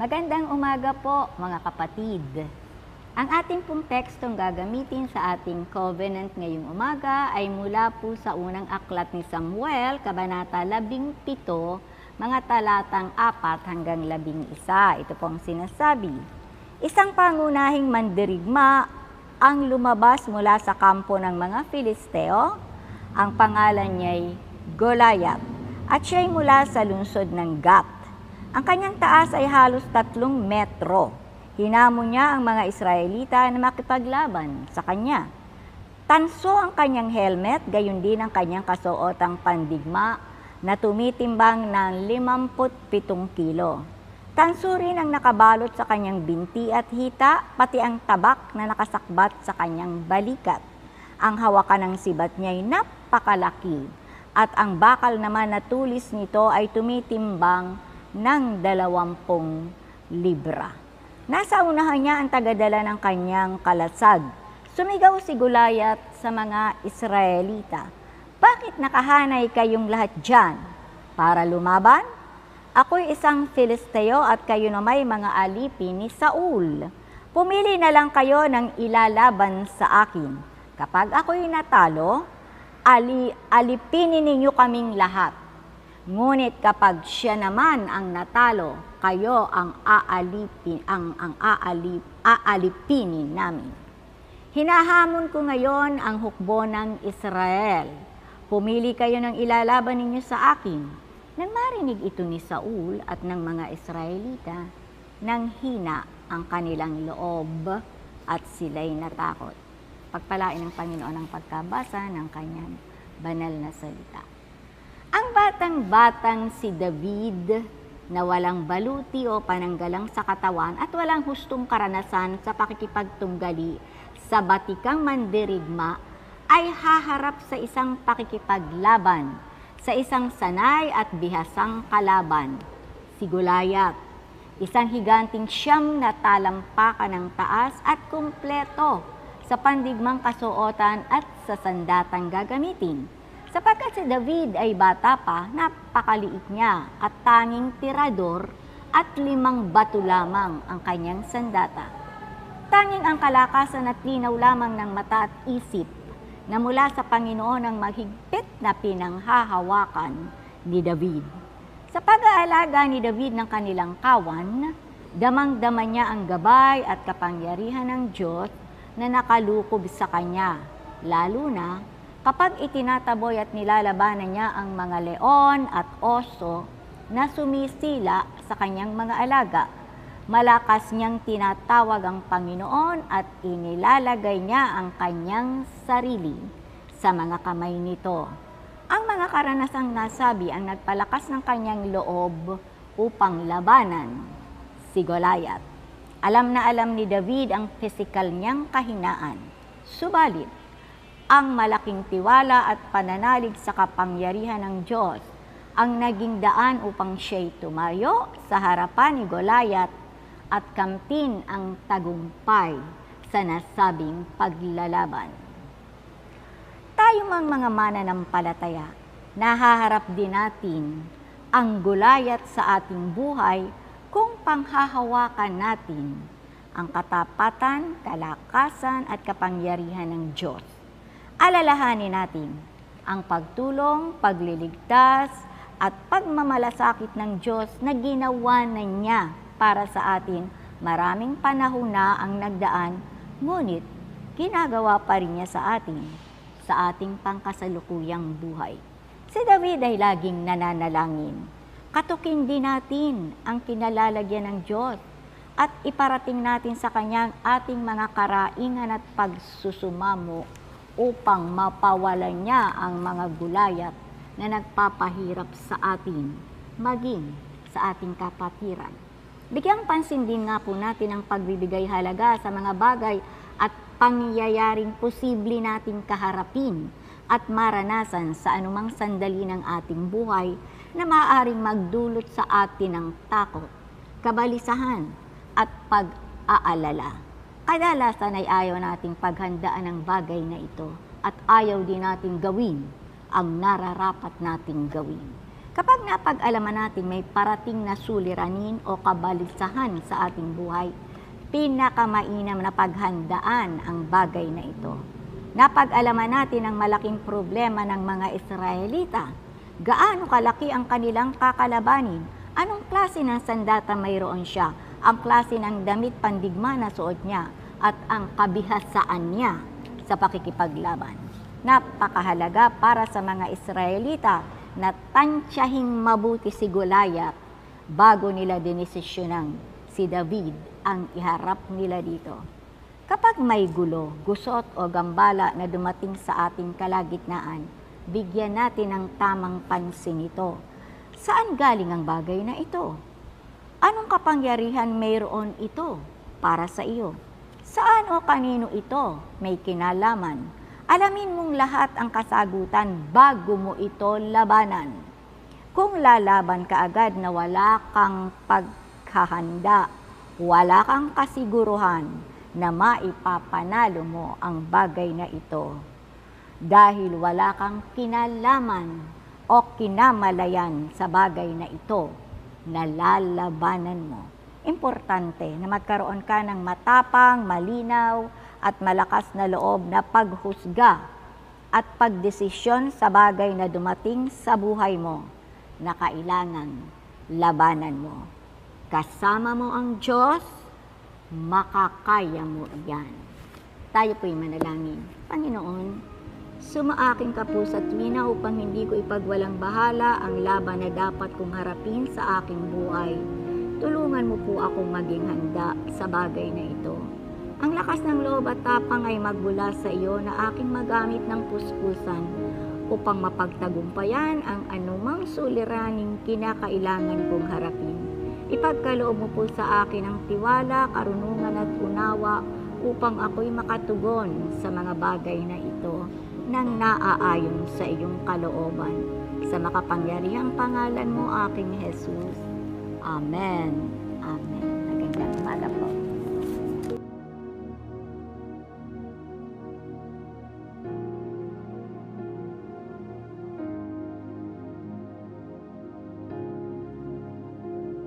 Magandang umaga po mga kapatid. Ang ating pong tekstong gagamitin sa ating covenant ngayong umaga ay mula po sa unang aklat ni Samuel, Kabanata 17, mga talatang 4 hanggang 11. Ito pong sinasabi, isang pangunahing mandirigma ang lumabas mula sa kampo ng mga Filisteo. Ang pangalan niya'y Goliath at siya'y mula sa lungsod ng Gath. Ang kanyang taas ay halos 3 metro. Hinamon niya ang mga Israelita na makipaglaban sa kanya. Tanso ang kanyang helmet, gayon din ang kanyang kasuotang pandigma na tumitimbang ng 57 kilo. Tanso rin ang nakabalot sa kanyang binti at hita, pati ang tabak na nakasakbat sa kanyang balikat. Ang hawakan ng sibat niya ay napakalaki at ang bakal naman na tulis nito ay tumitimbang ng 20 libra. Nasa unahan niya ang tagadala ng kanyang kalasag. Sumigaw si Goliath sa mga Israelita, "Bakit nakahanay kayong lahat dyan? Para lumaban? Ako'y isang Filisteo at kayo na may mga alipin ni Saul. Pumili na lang kayo ng ilalaban sa akin. Kapag ako'y natalo, alipinin ninyo kaming lahat. Ngunit kapag siya naman ang natalo, kayo ang aalipinin namin. Hinahamon ko ngayon ang hukbo ng Israel. Pumili kayo ng ilalaban ninyo sa akin." Nang marinig ito ni Saul at ng mga Israelita, nang hina ang kanilang loob at sila'y natakot. Pagpalain ng Panginoon ang pagkabasa ng kanyang banal na salita. Ang batang-batang si David na walang baluti o pananggalang sa katawan at walang hustong karanasan sa pakikipagtunggali sa batikang mandirigma ay haharap sa isang pakikipaglaban, sa isang sanay at bihasang kalaban, si Goliath, isang higanting siyam na talampakan ng taas at kumpleto sa pandigmang kasuotan at sa sandatang gagamitin. Sapagkat si David ay bata pa, napakaliit niya at tanging tirador at 5 bato lamang ang kanyang sandata. Tanging ang kalakasan at linaw lamang ng mata at isip na mula sa Panginoon ang mahigpit na pinanghahawakan ni David. Sa pag-aalaga ni David ng kanilang kawan, damang-dama niya ang gabay at kapangyarihan ng Diyos na nakalukob sa kanya, lalo na kapag itinataboy at nilalabanan niya ang mga leon at oso na sumisila sa kanyang mga alaga. Malakas niyang tinatawag ang Panginoon at inilalagay niya ang kanyang sarili sa mga kamay nito. Ang mga karanasang nasabi ang nagpalakas ng kanyang loob upang labanan si Goliath. Alam na alam ni David ang pisikal niyang kahinaan. Subalit, ang malaking tiwala at pananalig sa kapangyarihan ng Diyos ang naging daan upang siya'y tumayo sa harapan ni Goliath at kamtin ang tagumpay sa nasabing paglalaban. Tayo mang mga mananampalataya, nahaharap din natin ang Goliath sa ating buhay kung panghahawakan natin ang katapatan, kalakasan at kapangyarihan ng Diyos. Alalahanin natin ang pagtulong, pagliligtas at pagmamalasakit ng Diyos na ginawa na niya para sa atin. Maraming panahon na ang nagdaan, ngunit ginagawa pa rin niya sa atin, sa ating pangkasalukuyang buhay. Si David ay laging nananalangin. Katukin din natin ang kinalalagyan ng Diyos at iparating natin sa Kanya ating mga karaingan at pagsusumamo upang mapawalan niya ang mga Goliath na nagpapahirap sa atin, maging sa ating kapatiran. Bigyang pansin din nga po natin ang pagbibigay halaga sa mga bagay at pangyayaring posible nating kaharapin at maranasan sa anumang sandali ng ating buhay na maaaring magdulot sa atin ng takot, kabalisahan at pag-aalala. Kadalasan ay ayaw nating paghandaan ang bagay na ito at ayaw din nating gawin ang nararapat nating gawin. Kapag napag-alaman natin may parating na suliranin o kabalisahan sa ating buhay, pinakamainam na paghandaan ang bagay na ito. Napag-alaman natin ang malaking problema ng mga Israelita. Gaano kalaki ang kanilang kakalabanin? Anong klase ng sandata mayroon siya? Ang klase ng damit pandigma na suot niya at ang kabihasaan niya sa pakikipaglaban. Napakahalaga para sa mga Israelita na tansyahing mabuti si Goliath bago nila dinesisyonan si David ang iharap nila dito. Kapag may gulo, gusot o gambala na dumating sa ating kalagitnaan, bigyan natin ng tamang pansin ito. Saan galing ang bagay na ito? Anong kapangyarihan mayroon ito para sa iyo? Saan o kanino ito may kinalaman? Alamin mong lahat ang kasagutan bago mo ito labanan. Kung lalaban ka agad na wala kang paghahanda, wala kang kasiguruhan na maipapanalo mo ang bagay na ito. Dahil wala kang kinalaman o kinamalayan sa bagay na ito na lalabanan mo. Importante na magkaroon ka ng matapang, malinaw, at malakas na loob na paghusga at pagdesisyon sa bagay na dumating sa buhay mo na kailangang labanan mo. Kasama mo ang Diyos, makakaya mo yan. Tayo po'y manalangin. Panginoon, sumaaking ka po sa tuwina upang hindi ko ipagwalang bahala ang laban na dapat kong harapin sa aking buhay. Tulungan mo po akong maging handa sa bagay na ito. Ang lakas ng loob at tapang ay magbula sa iyo na aking magamit ng puspusan upang mapagtagumpayan ang anumang suliraning kinakailangan kong harapin. Ipagkaloob mo po sa akin ang tiwala, karunungan at unawa upang ako'y makatugon sa mga bagay na ito nang naaayon sa iyong kalooban. Sa makapangyarihang pangalan mo, aking Jesus. Amen. Amen. Magandang umaga po.